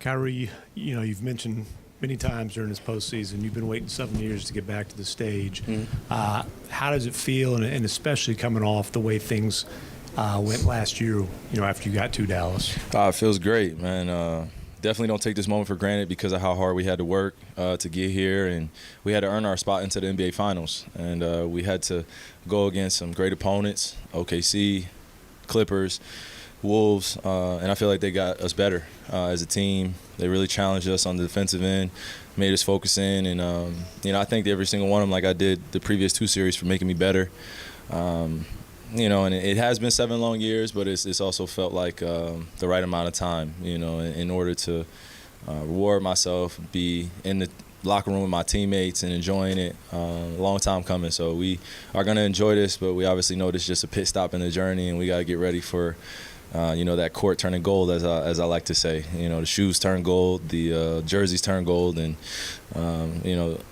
Kyrie, you've mentioned many times during this postseason, you've been waiting 7 years to get back to the stage. How does it feel, and especially coming off the way things went last year, after you got to Dallas? It feels great, man. Definitely don't take this moment for granted because of how hard we had to work to get here, and we had to earn our spot into the NBA Finals. And we had to go against some great opponents, OKC, Clippers, Wolves, and I feel like they got us better as a team. They really challenged us on the defensive end, made us focus in, and I thank every single one of them, like I did the previous two series, for making me better. And it has been 7 long years, but it's also felt like the right amount of time, in order to reward myself, be in the locker room with my teammates and enjoying it. Long time coming, so we are going to enjoy this, but we obviously know this is just a pit stop in the journey, and we got to get ready for that court turning gold, as I like to say. The shoes turn gold, the jerseys turn gold, and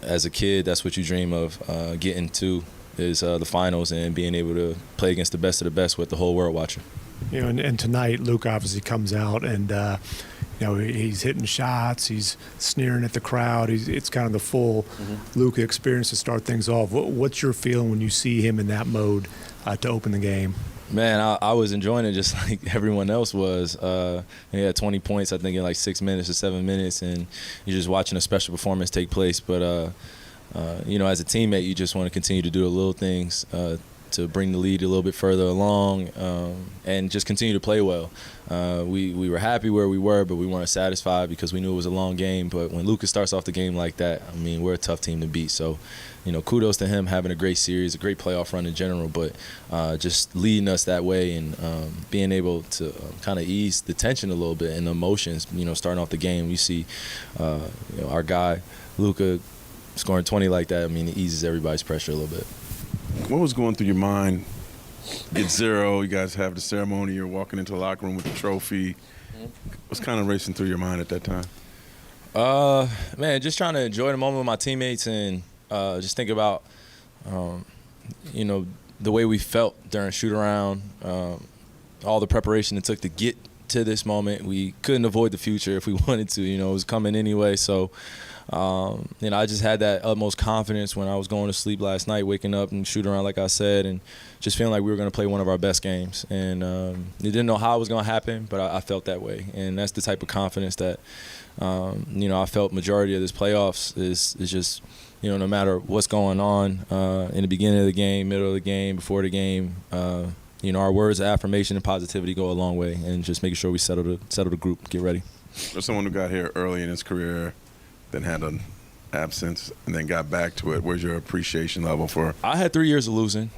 as a kid, that's what you dream of, getting to is the finals and being able to play against the best of the best with the whole world watching. And tonight, Luke obviously comes out and he's hitting shots, he's sneering at the crowd. It's kind of the full Luka experience to start things off. What's your feeling when you see him in that mode to open the game? Man, I was enjoying it just like everyone else was. He had 20 points, I think, in like 6 minutes or 7 minutes, and you're just watching a special performance take place. But, as a teammate, you just want to continue to do the little things to bring the lead a little bit further along and just continue to play well. We were happy where we were, but we weren't satisfied because we knew it was a long game. But when Luka starts off the game like that, we're a tough team to beat. So, kudos to him having a great series, a great playoff run in general, but just leading us that way and being able to kind of ease the tension a little bit and the emotions, starting off the game. You see our guy, Luka, scoring 20 like that, it eases everybody's pressure a little bit. What was going through your mind? Get 0, you guys have the ceremony, you're walking into the locker room with the trophy. What's kind of racing through your mind at that time? Man, just trying to enjoy the moment with my teammates and just think about, the way we felt during shoot-around, all the preparation it took to get to this moment. We couldn't avoid the future if we wanted to. It was coming anyway. So, I just had that utmost confidence when I was going to sleep last night, waking up and shooting around, like I said, and just feeling like we were going to play one of our best games. And you didn't know how it was going to happen, but I felt that way. And that's the type of confidence that, I felt majority of this playoffs is just, no matter what's going on in the beginning of the game, middle of the game, before the game, our words of affirmation and positivity go a long way, and just making sure we settle the group, get ready. For someone who got here early in his career, then had an absence, and then got back to it, where's your appreciation level for? I had 3 years of losing.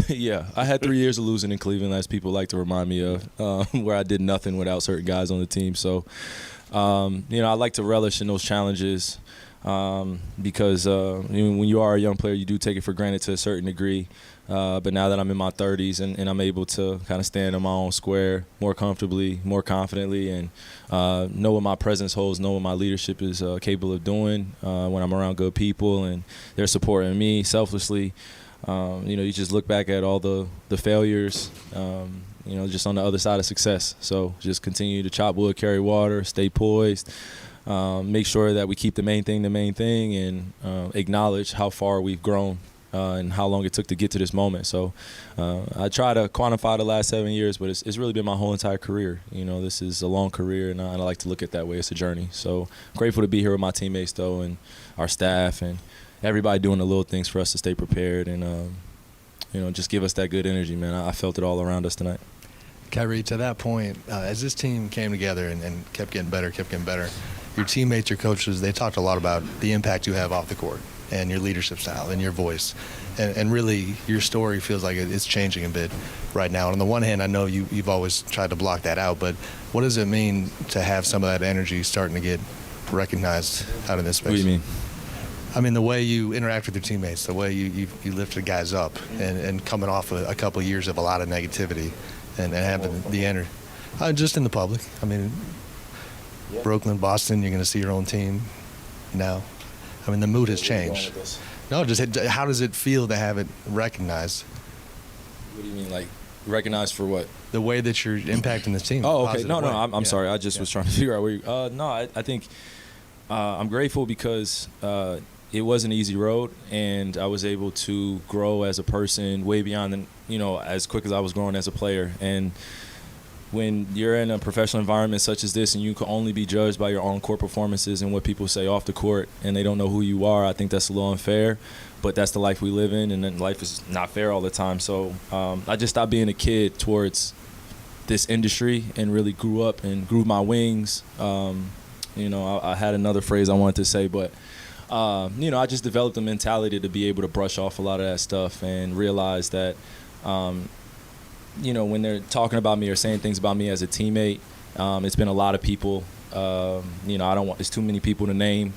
Yeah, I had 3 years of losing in Cleveland, as people like to remind me of, where I did nothing without certain guys on the team. So, I like to relish in those challenges because when you are a young player, you do take it for granted to a certain degree. But now that I'm in my 30s and I'm able to kind of stand on my own square more comfortably, more confidently, and know what my presence holds, know what my leadership is capable of doing when I'm around good people and they're supporting me selflessly. You just look back at all the failures, just on the other side of success. So just continue to chop wood, carry water, stay poised, make sure that we keep the main thing, and acknowledge how far we've grown. And how long it took to get to this moment. So I try to quantify the last 7 years, but it's really been my whole entire career. This is a long career, and I like to look at it that way. It's a journey. So grateful to be here with my teammates, though, and our staff, and everybody doing the little things for us to stay prepared and, just give us that good energy, man. I felt it all around us tonight. Kyrie, to that point, as this team came together and kept getting better, your teammates, your coaches, they talked a lot about the impact you have off the court and your leadership style and your voice. And really, your story feels like it's changing a bit right now. And on the one hand, I know you've always tried to block that out, but what does it mean to have some of that energy starting to get recognized out in this space? What do you mean? The way you interact with your teammates, the way you lift the guys up, and coming off a couple of years of a lot of negativity and having the energy. Just in the public. Brooklyn, Boston, you're going to see your own team now. The mood has changed. No, just how does it feel to have it recognized? What do you mean, like Recognized for what? The way that you're impacting the team. Oh, okay. positive No, way. I'm sorry. I just was trying to figure out where you. No, I think I'm grateful because it was an easy road, and I was able to grow as a person way beyond, as quick as I was growing as a player. And when you're in a professional environment such as this, and you can only be judged by your on-court performances and what people say off the court, and they don't know who you are, I think that's a little unfair. But that's the life we live in, and then life is not fair all the time. So I just stopped being a kid towards this industry and really grew up and grew my wings. I had another phrase I wanted to say, but I just developed a mentality to be able to brush off a lot of that stuff and realize that, when they're talking about me or saying things about me as a teammate, it's been a lot of people. I don't want, it's too many people to name,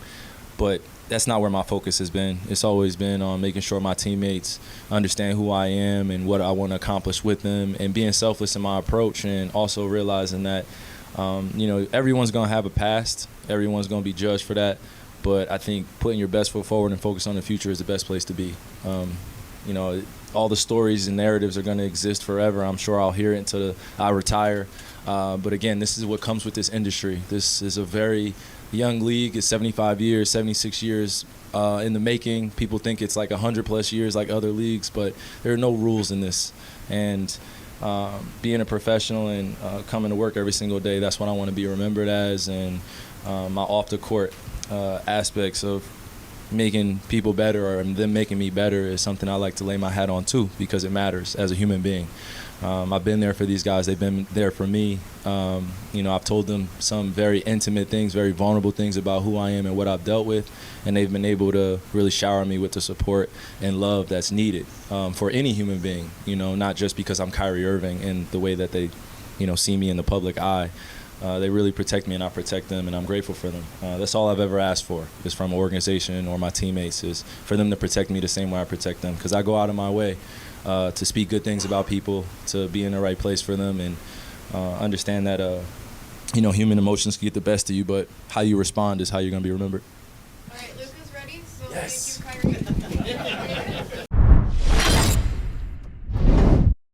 but that's not where my focus has been. It's always been on making sure my teammates understand who I am and what I want to accomplish with them, and being selfless in my approach, and also realizing that, everyone's going to have a past. Everyone's going to be judged for that. But I think putting your best foot forward and focus on the future is the best place to be. All the stories and narratives are going to exist forever. I'm sure I'll hear it until I retire. But again, this is what comes with this industry. This is a very young league. It's 75 years, 76 years in the making. People think it's like 100+ years like other leagues, but there are no rules in this. And being a professional and coming to work every single day, that's what I want to be remembered as. And my off-the-court aspects of making people better, or them making me better, is something I like to lay my hat on too, because it matters as a human being. I've been there for these guys. They've been there for me. I've told them some very intimate things, very vulnerable things about who I am and what I've dealt with, and they've been able to really shower me with the support and love that's needed for any human being, not just because I'm Kyrie Irving and the way that they, see me in the public eye. They really protect me, and I protect them, and I'm grateful for them. That's all I've ever asked for, is from an organization or my teammates, is for them to protect me the same way I protect them, because I go out of my way to speak good things about people, to be in the right place for them, and understand that, human emotions can get the best of you, but how you respond is how you're going to be remembered. All right, Luke is ready, so Yes. thank you, Kyrie.